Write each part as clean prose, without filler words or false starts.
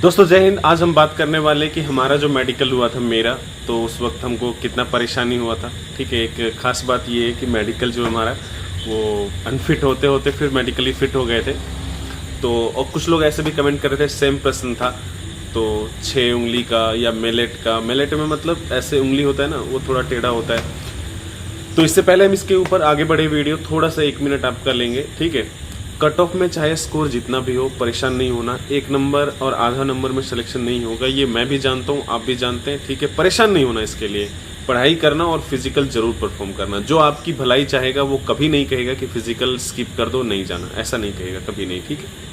दोस्तों जय हिंद। आज हम बात करने वाले कि हमारा जो मेडिकल हुआ था मेरा, तो उस वक्त हमको कितना परेशानी हुआ था। ठीक है, एक ख़ास बात ये है कि मेडिकल जो हमारा वो अनफिट होते होते फिर मेडिकली फिट हो गए थे। तो और कुछ लोग ऐसे भी कमेंट कर रहे थे, सेम प्रश्न था। तो 6 उंगली का या मेलेट का, मेलेट में मतलब ऐसे उंगली होता है ना, वो थोड़ा टेढ़ा होता है। तो इससे पहले हम इसके ऊपर आगे बढ़े वीडियो थोड़ा सा 1 मिनट आपका लेंगे। ठीक है, कट ऑफ में चाहे स्कोर जितना भी हो, परेशान नहीं होना। 1 नंबर और आधा नंबर में सिलेक्शन नहीं होगा, ये मैं भी जानता हूँ, आप भी जानते हैं। ठीक है, परेशान नहीं होना। इसके लिए पढ़ाई करना और फिजिकल जरूर परफॉर्म करना। जो आपकी भलाई चाहेगा वो कभी नहीं कहेगा कि फिजिकल स्किप कर दो, नहीं जाना, ऐसा नहीं कहेगा कभी नहीं। ठीक है,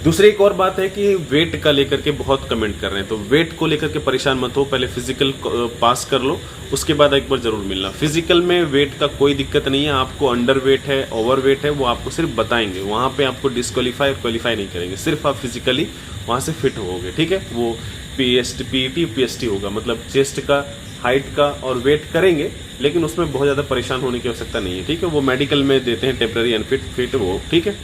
दूसरी एक और बात है कि वेट का लेकर के बहुत कमेंट कर रहे हैं, तो वेट को लेकर के परेशान मत हो। पहले फिजिकल पास कर लो, उसके बाद एक बार जरूर मिलना। फिजिकल में वेट का कोई दिक्कत नहीं है। आपको अंडर वेट है, ओवर वेट है, वो आपको सिर्फ बताएंगे। वहाँ पे आपको डिस्क्वालीफाई और क्वालिफाई नहीं करेंगे, सिर्फ आप फिजिकली वहाँ से फिट होगे। ठीक है, वो पीटी पीएसटी होगा, मतलब चेस्ट का, हाइट का और वेट करेंगे, लेकिन उसमें बहुत ज़्यादा परेशान होने की आवश्यकता नहीं है। ठीक है, वो मेडिकल में देते हैं टेम्पररी अनफिट फिट वो। ठीक है,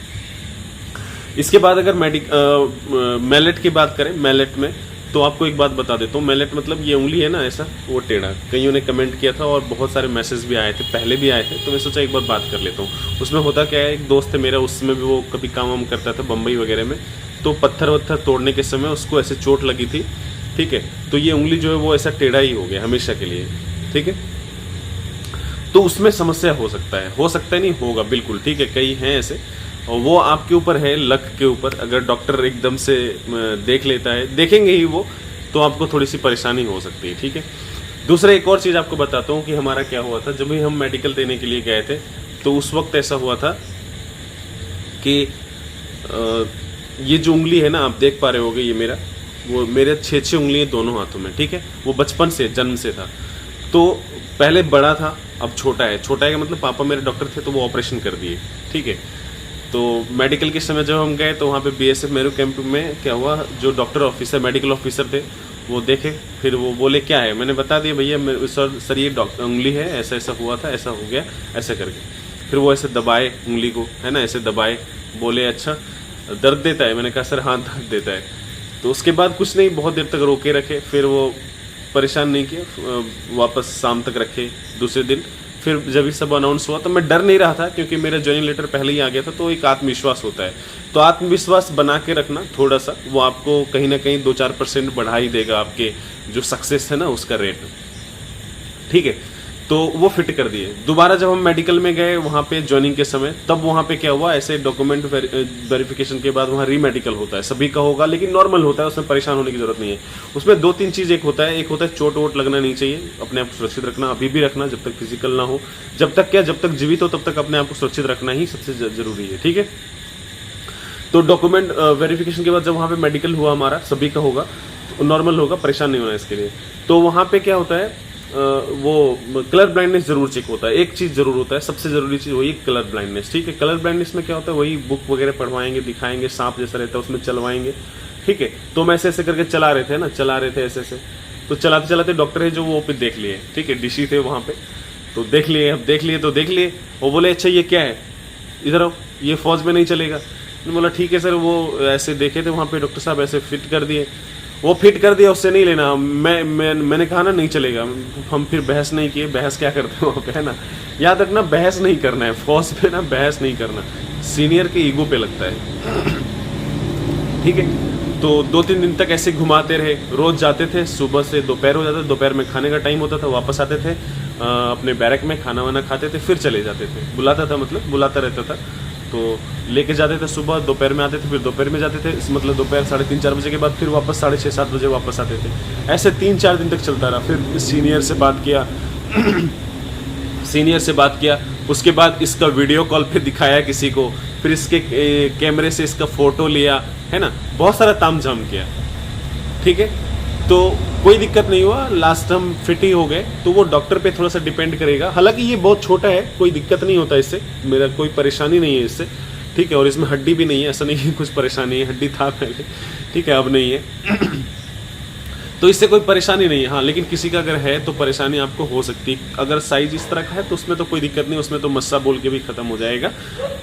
इसके बाद अगर मैलेट की बात करें, मैलेट में तो आपको एक बात बता देता हूँ। मैलेट मतलब ये उंगली है ना, ऐसा वो टेढ़ा। कईयों ने कमेंट किया था और बहुत सारे मैसेज भी आए थे, पहले भी आए थे, तो मैं सोचा एक बार बात कर लेता हूँ। उसमें होता क्या है, एक दोस्त है मेरा, उसमें भी वो कभी काम वाम करता था बम्बई वगैरह में, तो पत्थर वत्थर तोड़ने के समय उसको ऐसे चोट लगी थी। ठीक है, तो ये उंगली जो है वो ऐसा टेढ़ा ही हो गया हमेशा के लिए। ठीक है, तो उसमें समस्या हो सकता है नहीं, होगा बिल्कुल। ठीक है, कई हैं ऐसे, और वो आपके ऊपर है, लक के ऊपर। अगर डॉक्टर एकदम से देख लेता है, देखेंगे ही वो, तो आपको थोड़ी सी परेशानी हो सकती है। ठीक है, दूसरा एक और चीज़ आपको बताता हूँ कि हमारा क्या हुआ था। जब भी हम मेडिकल देने के लिए गए थे, तो उस वक्त ऐसा हुआ था कि ये जो उंगली है ना, आप देख पा रहे होगे, ये वो मेरे 6 उंगलियाँ दोनों हाथों में। ठीक है, वो बचपन से, जन्म से था। तो पहले बड़ा था, अब छोटा है। छोटा है का मतलब पापा मेरे डॉक्टर थे, तो वो ऑपरेशन कर दिए। ठीक है, तो मेडिकल के समय जब हम गए, तो वहाँ पे बीएसएफ मेरू कैंप में क्या हुआ, जो डॉक्टर ऑफिसर, मेडिकल ऑफिसर थे, वो देखे, फिर वो बोले क्या है। मैंने बता दिया, भैया सर ये उंगली है, ऐसा ऐसा हुआ था, ऐसा हो गया, ऐसा करके। फिर वो ऐसे दबाए उंगली को, है ना, ऐसे दबाए, बोले अच्छा दर्द देता है। मैंने कहा सर हाँ दर्द देता है। तो उसके बाद कुछ नहीं, बहुत देर तक रोके रखे, फिर वो परेशान नहीं किया, वापस शाम तक रखे। दूसरे दिन फिर जब ये सब अनाउंस हुआ, तो मैं डर नहीं रहा था, क्योंकि मेरा ज्वाइनिंग लेटर पहले ही आ गया था। तो एक आत्मविश्वास होता है, तो आत्मविश्वास बना के रखना थोड़ा सा, वो आपको कहीं ना कहीं 2-4% बढ़ा ही देगा आपके जो सक्सेस है ना उसका रेट। ठीक है, तो वो फिट कर दिए। दोबारा जब हम मेडिकल में गए वहाँ पे ज्वाइनिंग के समय, तब वहाँ पे क्या हुआ, ऐसे डॉक्यूमेंट वेरिफिकेशन के बाद वहाँ रीमेडिकल होता है, सभी का होगा, लेकिन नॉर्मल होता है, उसमें परेशान होने की जरूरत नहीं है। उसमें 2-3 चीज़ एक होता है चोट वोट लगना नहीं चाहिए, अपने आप को सुरक्षित रखना, अभी भी रखना जब तक फिजिकल ना हो। जब तक जीवित हो तब तक अपने आप को सुरक्षित रखना ही सबसे जरूरी है। ठीक है, तो डॉक्यूमेंट वेरिफिकेशन के बाद जब वहाँ पे मेडिकल हुआ हमारा, सभी का होगा, नॉर्मल होगा, परेशान नहीं होना इसके लिए। तो वहाँ पे क्या होता है, वो कलर ब्लाइंडनेस जरूर चेक होता है। एक चीज जरूर होता है, सबसे जरूरी चीज वही कलर ब्लाइंडनेस। ठीक है, कलर ब्लाइंडनेस में क्या होता है, वही बुक वगैरह पढ़वाएंगे, दिखाएंगे, सांप जैसा रहता है उसमें चलवाएंगे। ठीक है, तो हम ऐसे ऐसे करके चला रहे थे ऐसे ऐसे, तो चलाते चलाते डॉक्टर है जो वो पे देख लिए। ठीक है, डीसी थे वहाँ पे, तो देख लिए। वो बोले अच्छा ये क्या है, इधर आओ, ये फौज में नहीं चलेगा। मैंने बोला ठीक है सर। वो ऐसे देखे थे वहाँ पे डॉक्टर साहब, ऐसे फिट कर दिए, वो फिट कर दिया, उससे नहीं लेना। मैंने कहा ना नहीं चलेगा। हम फिर बहस नहीं किए, बहस क्या करते हैं वहाँ पे, है ना। याद रखना, बहस नहीं करना है फौज पे ना, बहस नहीं करना, सीनियर के ईगो पे लगता है। ठीक है, तो 2-3 दिन तक ऐसे घुमाते रहे। रोज जाते थे, सुबह से दोपहर हो जाता, दोपहर में खाने का टाइम होता था, वापस आते थे अपने बैरक में, खाना वाना खाते थे, फिर चले जाते थे। बुलाता रहता था, तो लेके जाते थे। सुबह दोपहर में आते थे, फिर दोपहर में जाते थे, मतलब दोपहर 3:30-4 बजे के बाद फिर वापस 6:30-7 बजे वापस आते थे। ऐसे 3-4 दिन तक चलता रहा। फिर सीनियर से बात किया, उसके बाद इसका वीडियो कॉल पे दिखाया किसी को, फिर इसके कैमरे से इसका फोटो लिया, है ना, बहुत सारा तामझाम किया। ठीक है, तो कोई दिक्कत नहीं हुआ, लास्ट हम फिट ही हो गए। तो वो डॉक्टर पे थोड़ा सा डिपेंड करेगा। हालांकि ये बहुत छोटा है, कोई दिक्कत नहीं होता इससे, मेरा कोई परेशानी नहीं है इससे। ठीक है, और इसमें हड्डी भी नहीं है, ऐसा नहीं है कुछ परेशानी है, हड्डी था पहले। ठीक है, अब नहीं है। तो इससे कोई परेशानी नहीं है। हाँ, लेकिन किसी का अगर है तो परेशानी आपको हो सकती है। अगर साइज इस तरह का है तो उसमें तो कोई दिक्कत नहीं, उसमें तो मस्सा बोल के भी ख़त्म हो जाएगा,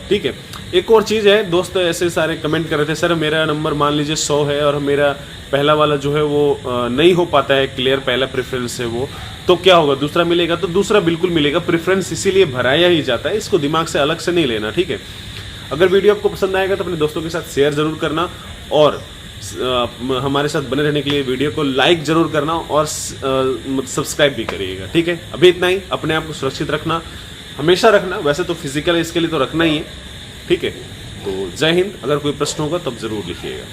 ठीक है। एक और चीज़ है, दोस्त ऐसे सारे कमेंट कर रहे थे, सर मेरा नंबर मान लीजिए 100 है और मेरा पहला वाला जो है वो नहीं हो पाता है क्लियर, पहला प्रेफरेंस है वो, तो क्या होगा, दूसरा मिलेगा? तो दूसरा बिल्कुल मिलेगा, प्रेफरेंस इसीलिए भराया ही जाता है, इसको दिमाग से अलग से नहीं लेना, ठीक है। अगर वीडियो आपको पसंद आएगा तो अपने दोस्तों के साथ शेयर ज़रूर करना और हमारे साथ बने रहने के लिए वीडियो को लाइक जरूर करना और सब्सक्राइब भी करिएगा, ठीक है। अभी इतना ही। अपने आप को सुरक्षित रखना, हमेशा रखना, वैसे तो फिजिकल इसके लिए तो रखना ही है, ठीक है। तो जय हिंद। अगर कोई प्रश्न होगा तब जरूर लिखिएगा।